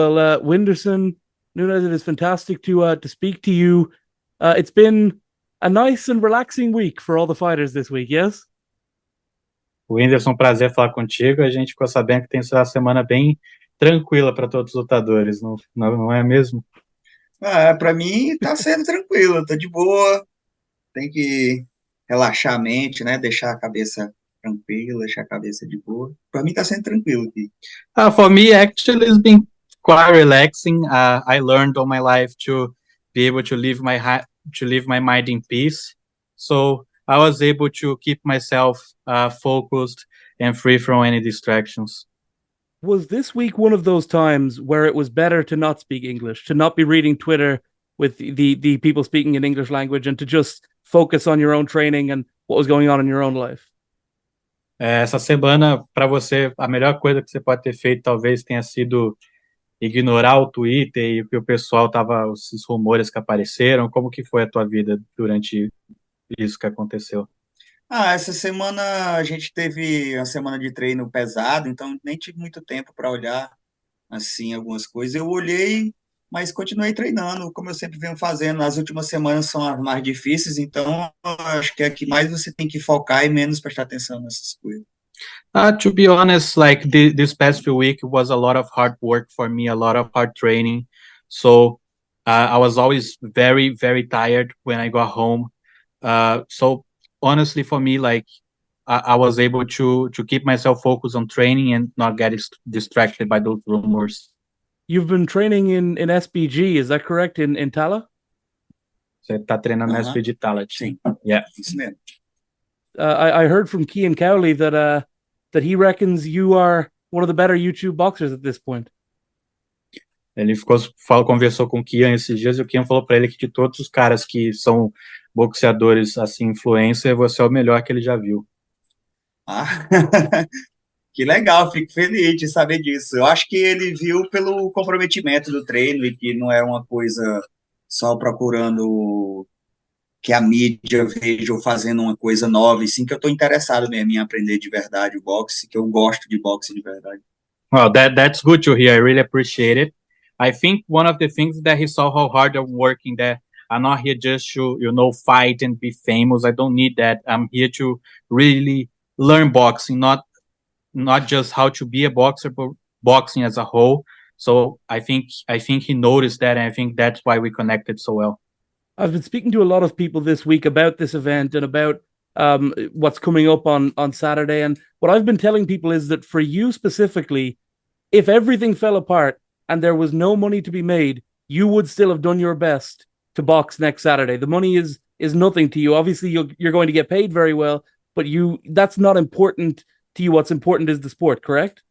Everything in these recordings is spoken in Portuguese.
Well, Whindersson Nunes, it is fantastic to speak to you. It's been a nice and relaxing week for all the fighters this week, yes? Whindersson, prazer falar contigo. A gente ficou sabendo que tem sido uma semana bem tranquila para todos os lutadores, não é mesmo? Para mim tá sendo tranquilo, tô de boa, tem que relaxar a mente, né? Deixar a cabeça tranquila, deixar a cabeça de boa. Para mim tá sendo tranquilo aqui. For me, actually, it's been quite relaxing. I learned all my life to be able to leave my mind in peace. So I was able to keep myself focused and free from any distractions. Was this week one of those times where it was better to not speak English, to not be reading Twitter with the people speaking in English language, and to just focus on your own training and what was going on in your own life? Essa semana, para você, a melhor coisa que você pode ter feito talvez tenha sido ignorar o Twitter e o que o pessoal tava, esses rumores que apareceram. Como que foi a tua vida durante isso que aconteceu? Essa semana a gente teve uma semana de treino pesado, então nem tive muito tempo para olhar assim algumas coisas. Eu olhei, mas continuei treinando, como eu sempre venho fazendo. As últimas semanas são as mais difíceis, então eu acho que é que mais você tem que focar e menos prestar atenção nessas coisas. To be honest, like this past few week was a lot of hard work for me, a lot of hard training. So I was always very, very tired when I got home. So honestly, for me, like I was able to keep myself focused on training and not get distracted by those rumors. You've been training in SBG, is that correct? In Tala? Você tá treinando na SPG Talent. Sim, Yeah. isso mesmo. I heard from Kian Cowley that he reckons you are one of the better YouTube boxers at this point. Ele conversou com o Kian esses dias e o Kian falou para ele que de todos os caras que são boxeadores assim, influencer, você é o melhor que ele já viu. Que legal, fico feliz de saber disso. Eu acho que ele viu pelo comprometimento do treino e que não é uma coisa só procurando que a mídia veja eu fazendo uma coisa nova, e sim que eu estou interessado mesmo em aprender de verdade o boxe, que eu gosto de boxe de verdade. Well, that's good to hear. I really appreciate it. I think one of the things that he saw how hard I'm working, that I'm not here just to, fight and be famous. I don't need that. I'm here to really learn boxing, not just how to be a boxer, but boxing as a whole. So I think he noticed that, and I think that's why we connected so well. I've been speaking to a lot of people this week about this event and about what's coming up on Saturday. And what I've been telling people is that for you specifically, if everything fell apart and there was no money to be made, you would still have done your best to box next Saturday. The money is nothing to you. Obviously, you're going to get paid very well, but that's not important to you. What's important is the sport, correct?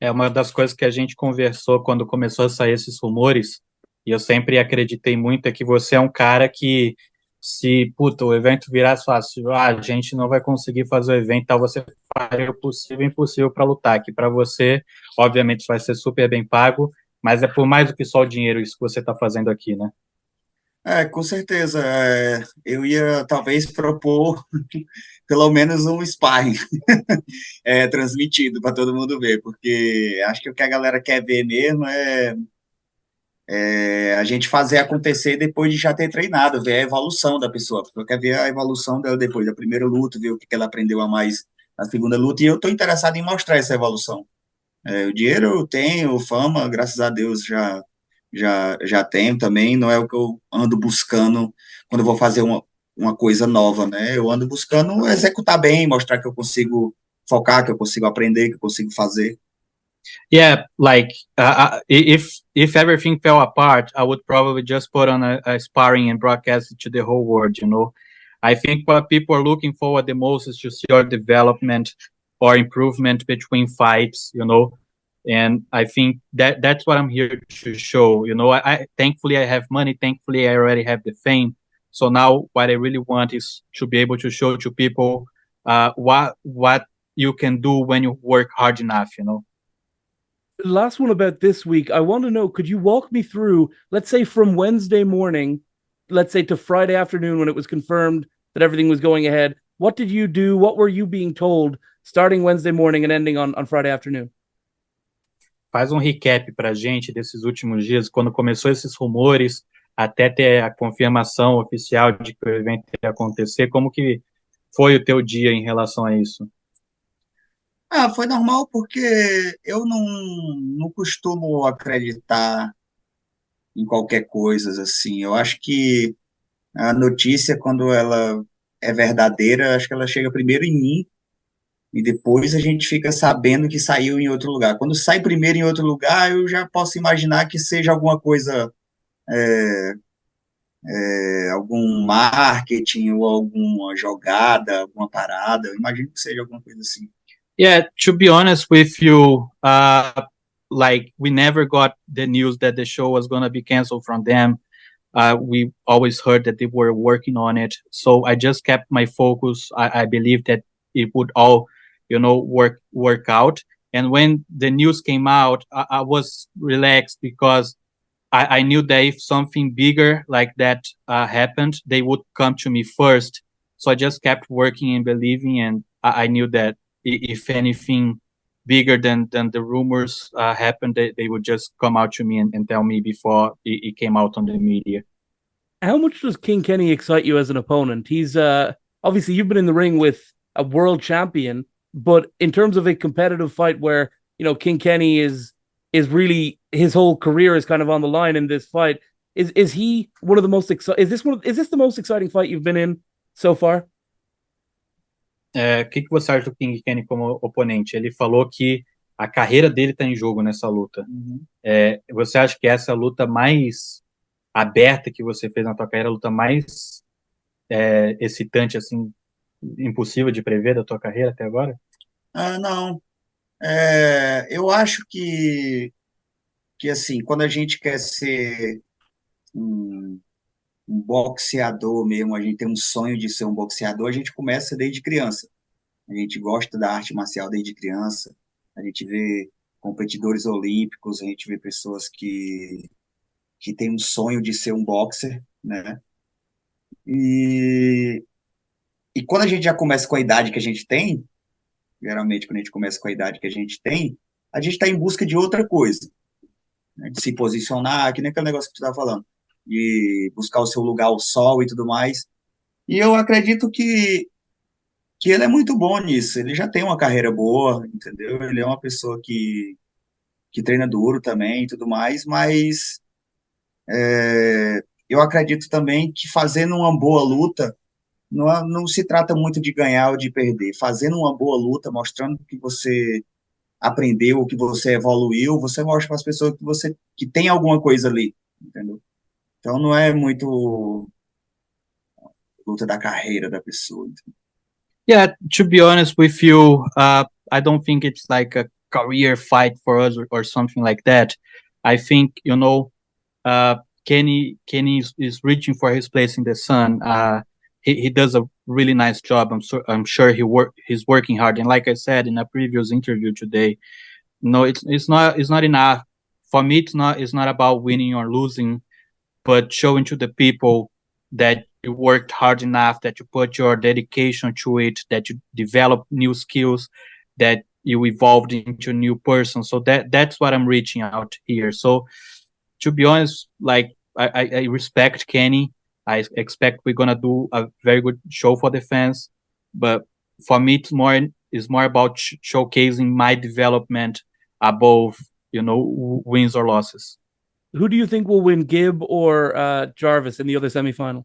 É uma das coisas que a gente conversou quando começou a sair esses rumores, e eu sempre acreditei muito, é que você é um cara que, se o evento virasse fácil, a gente não vai conseguir fazer o evento, tal, você faria o possível e impossível para lutar, que para você, obviamente, vai ser super bem pago, mas é por mais do que só o dinheiro isso que você está fazendo aqui, né? Com certeza. Eu ia talvez propor pelo menos um sparring transmitido para todo mundo ver, porque acho que o que a galera quer ver mesmo é a gente fazer acontecer depois de já ter treinado, ver a evolução da pessoa. A pessoa quer ver a evolução dela depois da primeira luta, ver o que ela aprendeu a mais na segunda luta, e eu estou interessado em mostrar essa evolução. O dinheiro eu tenho, fama, graças a Deus já tenho também, não é o que eu ando buscando quando eu vou fazer uma coisa nova, né? Eu ando buscando executar bem, mostrar que eu consigo focar, que eu consigo aprender, que eu consigo fazer. Yeah, like if everything fell apart, I would probably just put on a sparring and broadcast it to the whole world, I think what people are looking for the most is to see your development or improvement between fights, and I think that's what I'm here to show. I thankfully I have money, thankfully I already have the fame, so now what I really want is to be able to show to people what you can do when you work hard enough. Last one about this week, I want to know, could you walk me through, let's say from Wednesday morning, let's say to Friday afternoon when it was confirmed that everything was going ahead, what did you do? What were you being told starting Wednesday morning and ending on Friday afternoon? faz um recap pra gente desses últimos dias, quando começou esses rumores, até ter a confirmação oficial de que o evento ia acontecer, como que foi o teu dia em relação a isso? Ah, foi normal porque eu não costumo acreditar em qualquer coisa assim. Eu acho que a notícia, quando ela é verdadeira, acho que ela chega primeiro em mim e depois a gente fica sabendo que saiu em outro lugar. Quando sai primeiro em outro lugar, eu já posso imaginar que seja alguma coisa, algum marketing ou alguma jogada, alguma parada. Eu imagino que seja alguma coisa assim. Yeah, to be honest with you, like we never got the news that the show was gonna be canceled from them. We always heard that they were working on it, so I just kept my focus. I believed that it would all, work out. And when the news came out, I was relaxed because I knew that if something bigger like that happened, they would come to me first. So I just kept working and believing, and I knew that if anything bigger than the rumors happened, they would just come out to me and tell me before it came out on the media. How much does King Kenny excite you as an opponent? He's obviously you've been in the ring with a world champion, but in terms of a competitive fight where King Kenny is really his whole career is kind of on the line in this fight. Is he one of the most exciting? Is this the most exciting fight you've been in so far? O que você acha do King Kenny como oponente? Ele falou que a carreira dele está em jogo nessa luta. Uhum. Você acha que essa é a luta mais aberta que você fez na tua carreira, a luta mais excitante, assim, impossível de prever da tua carreira até agora? Ah, não. Eu acho que assim, quando a gente quer ser um, um boxeador mesmo, a gente tem um sonho de ser um boxeador, a gente começa desde criança. A gente gosta da arte marcial desde criança, a gente vê competidores olímpicos, a gente vê pessoas que têm um sonho de ser um boxer, né? E, e quando a gente já começa com a idade que a gente tem, geralmente quando a gente começa com a idade que a gente está em busca de outra coisa, né? De se posicionar, que nem aquele negócio que tu estava falando, de buscar o seu lugar ao sol e tudo mais. E eu acredito que ele é muito bom nisso. Ele já tem uma carreira boa, entendeu? Ele é uma pessoa que treina duro também e tudo mais, mas eu acredito também que fazendo uma boa luta, não se trata muito de ganhar ou de perder. Fazendo uma boa luta, mostrando que você aprendeu, que você evoluiu, você mostra para as pessoas que tem alguma coisa ali, entendeu? Então não é muito luta da carreira da pessoa. Entendeu? Yeah, to be honest with you, I don't think it's like a career fight for us or something like that. I think, Kenny is reaching for his place in the sun. He does a really nice job. I'm sure he's working hard. And like I said in a previous interview today, no, it's not enough. For me, it's not about winning or losing, but showing to the people that you worked hard enough, that you put your dedication to it, that you develop new skills, that you evolved into a new person. So that's what I'm reaching out here. So to be honest, like I respect Kenny. I expect we're gonna do a very good show for the fans. But for me, it's more about showcasing my development above, wins or losses. Who do you think will win, Gibb or Jarvis in the other semifinal?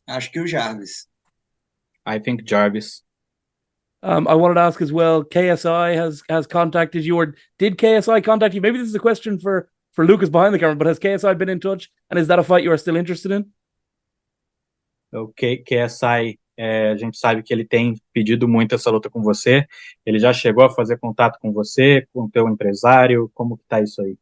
Acho que o Jarvis. I think Jarvis. I wanted to ask as well, KSI has contacted you, or did KSI contact you? Maybe this is a question for Lucas behind the camera, but has KSI been in touch? And is that a fight you are still interested in? O KSI, a gente sabe que ele tem pedido muito essa luta com você. Ele já chegou a fazer contato com você, com o teu empresário? Como que tá isso aí?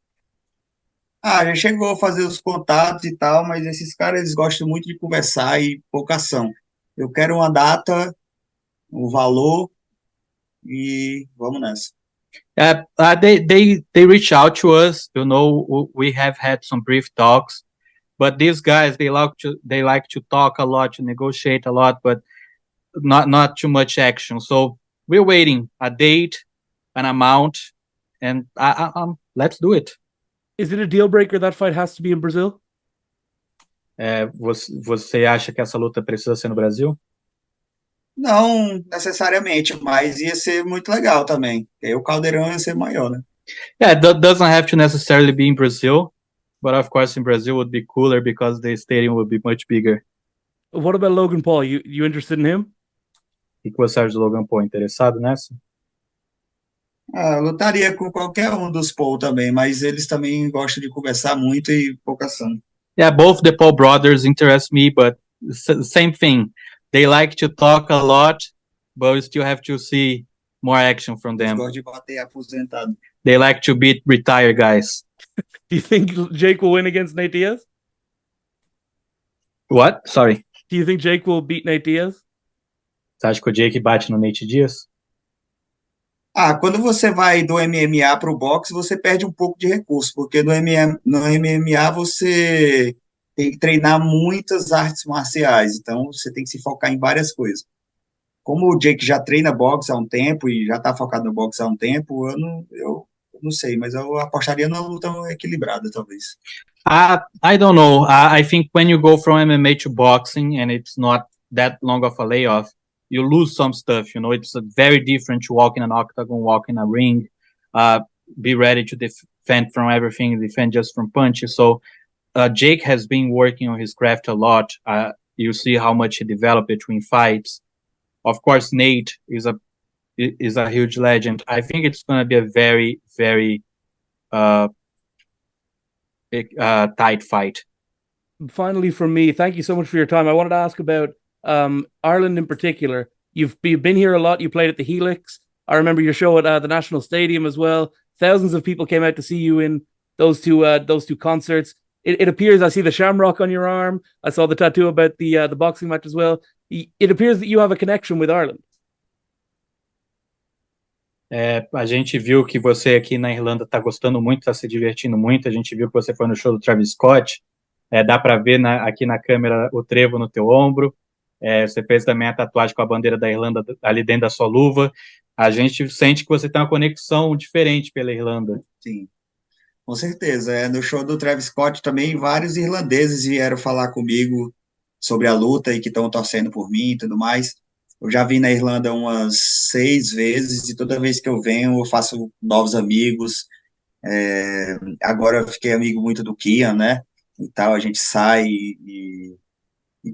Ah, já chegou a fazer os contatos e tal, mas esses caras eles gostam muito de conversar e pouca ação. Eu quero uma data, o valor e vamos nessa. They reach out to us. We have had some brief talks, but these guys they like to talk a lot, to negotiate a lot, but not too much action. So we're waiting a date, an amount, and let's do it. Is it a deal breaker that fight has to be in Brazil? Você acha que essa luta precisa ser no Brasil? Não necessariamente, mas ia ser muito legal também. Aí o caldeirão ia ser maior, né? Yeah, it doesn't have to necessarily be in Brazil, but of course in Brazil would be cooler because the stadium would be much bigger. What about Logan Paul? You interested in him? O que você acha do Logan Paul? Interessado nessa? Eu lutaria com qualquer um dos Paul também, mas eles também gostam de conversar muito e pouca ação. Yeah, both the Paul brothers interest me, but same thing. They like to talk a lot, but we still have to see more action from Eles them. gostam de bater aposentado. They like to beat retired guys. Do you think Jake will win against Nate Diaz? What? Sorry. Do you think Jake will beat Nate Diaz? Você acha que o Jake bate no Nate Diaz? Quando você vai do MMA para o boxe, você perde um pouco de recurso, porque no MMA você tem que treinar muitas artes marciais, então você tem que se focar em várias coisas. Como o Jake já treina boxe há um tempo e já está focado no boxe há um tempo, eu não sei, mas eu apostaria numa luta equilibrada, talvez. I don't know. I think when you go from MMA to boxing and it's not that long of a layoff, you lose some stuff. You know, it's very different to walk in an octagon, walk in a ring, be ready to defend from everything, defend just from punches. So Jake has been working on his craft a lot. You see how much he developed between fights. Of course, Nate is a huge legend. I think it's going to be a very, very tight fight. Finally, from me, thank you so much for your time. I wanted to ask about Ireland in particular. You've been here a lot. You played at the Helix. I remember your show at the National Stadium as well. Thousands of people came out to see you in those two concerts. It appears, I see the shamrock on your arm. I saw the tattoo about the boxing match as well. It appears that you have a connection with Ireland. A gente viu que você aqui na Irlanda está gostando muito, está se divertindo muito. A gente viu que você foi no show do Travis Scott. Dá para ver aqui na câmera o trevo no teu ombro. Você fez também a tatuagem com a bandeira da Irlanda ali dentro da sua luva. A gente sente que você tem uma conexão diferente pela Irlanda. Sim, com certeza. No show do Travis Scott também vários irlandeses vieram falar comigo sobre a luta e que estão torcendo por mim e tudo mais. Eu já vim na Irlanda umas 6 vezes e toda vez que eu venho eu faço novos amigos. Agora eu fiquei amigo muito do Kian, né? E tal, a gente sai e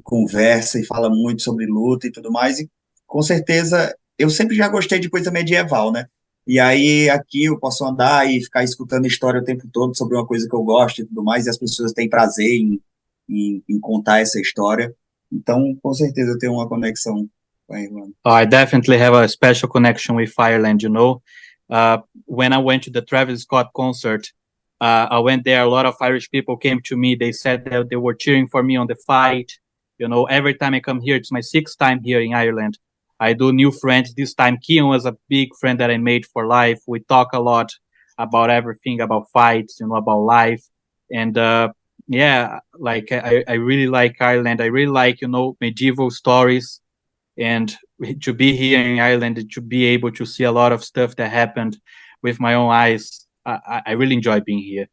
conversa e fala muito sobre luta e tudo mais, e com certeza eu sempre já gostei de coisa medieval, né? E aí aqui eu posso andar e ficar escutando história o tempo todo sobre uma coisa que eu gosto e tudo mais, e as pessoas têm prazer em contar essa história, então com certeza eu tenho uma conexão com a Irlanda. I definitely have a special connection with Ireland, you know. When I went to the Travis Scott concert, I went there, a lot of Irish people came to me, they said that they were cheering for me on the fight. You know, every time I come here, it's my 6th time here in Ireland. I do new friends. This time, Kian was a big friend that I made for life. We talk a lot about everything, about fights, you know, about life. And yeah, like I really like Ireland. I really like, you know, medieval stories. And to be here in Ireland, to be able to see a lot of stuff that happened with my own eyes, I really enjoy being here.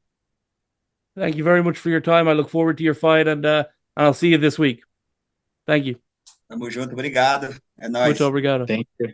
Thank you very much for your time. I look forward to your fight, and I'll see you this week. Thank you. Tamo junto, obrigado. É nóis. Muito obrigado. Thank you.